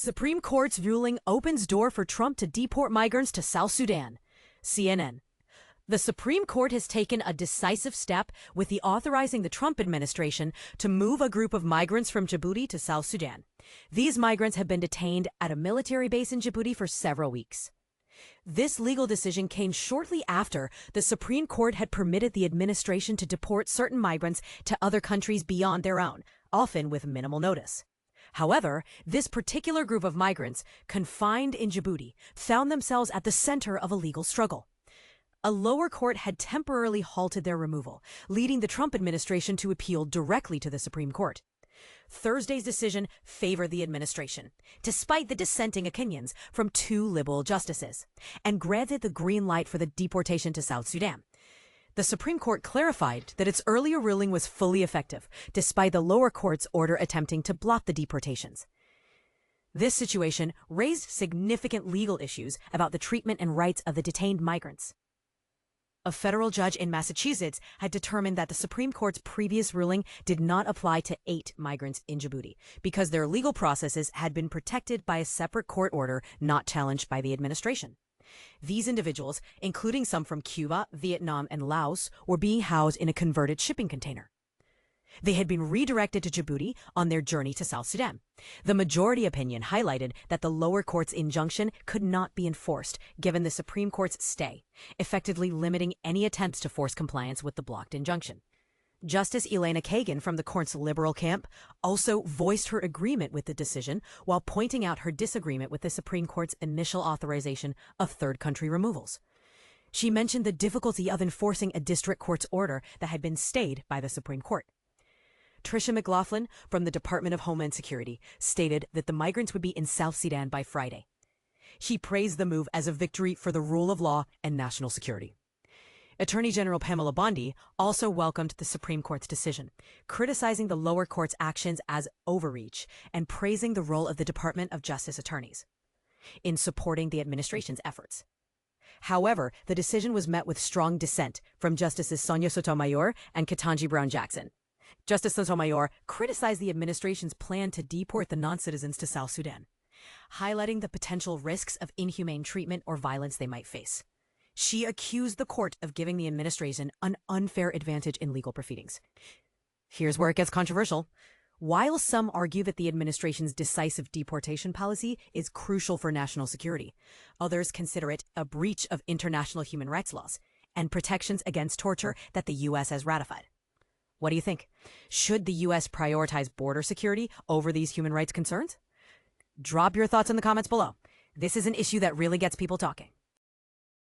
Supreme Court's ruling opens door for Trump to deport migrants to South Sudan. CNN. The Supreme Court has taken a decisive step with the authorizing the Trump administration to move a group of migrants from Djibouti to South Sudan. These migrants have been detained at a military base in Djibouti for several weeks. This legal decision came shortly after the Supreme Court had permitted the administration to deport certain migrants to other countries beyond their own, often with minimal notice. However, this particular group of migrants, confined in Djibouti, found themselves at the center of a legal struggle. A lower court had temporarily halted their removal, leading the Trump administration to appeal directly to the Supreme Court. Thursday's decision favored the administration, despite the dissenting opinions from two liberal justices, and granted the green light for the deportation to South Sudan. The Supreme Court clarified that its earlier ruling was fully effective, despite the lower court's order attempting to block the deportations. This situation raised significant legal issues about the treatment and rights of the detained migrants. A federal judge in Massachusetts had determined that the Supreme Court's previous ruling did not apply to 8 migrants in Djibouti because their legal processes had been protected by a separate court order not challenged by the administration. These individuals, including some from Cuba, Vietnam, and Laos, were being housed in a converted shipping container. They had been redirected to Djibouti on their journey to South Sudan. The majority opinion highlighted that the lower court's injunction could not be enforced given the Supreme Court's stay, effectively limiting any attempts to force compliance with the blocked injunction. Justice Elena Kagan from the court's liberal camp also voiced her agreement with the decision while pointing out her disagreement with the Supreme Court's initial authorization of third country removals. She mentioned the difficulty of enforcing a district court's order that had been stayed by the Supreme Court. Tricia McLaughlin from the Department of Homeland Security stated that the migrants would be in South Sudan by Friday. She praised the move as a victory for the rule of law and national security. Attorney General Pamela Bondi also welcomed the Supreme Court's decision, criticizing the lower court's actions as overreach and praising the role of the Department of Justice attorneys in supporting the administration's efforts. However, the decision was met with strong dissent from Justices Sonia Sotomayor and Ketanji Brown Jackson. Justice Sotomayor criticized the administration's plan to deport the non-citizens to South Sudan, highlighting the potential risks of inhumane treatment or violence they might face. She accused the court of giving the administration an unfair advantage in legal proceedings. Here's where it gets controversial. While some argue that the administration's decisive deportation policy is crucial for national security, others consider it a breach of international human rights laws and protections against torture that the U.S. has ratified. What do you think? Should the U.S. prioritize border security over these human rights concerns? Drop your thoughts in the comments below. This is an issue that really gets people talking.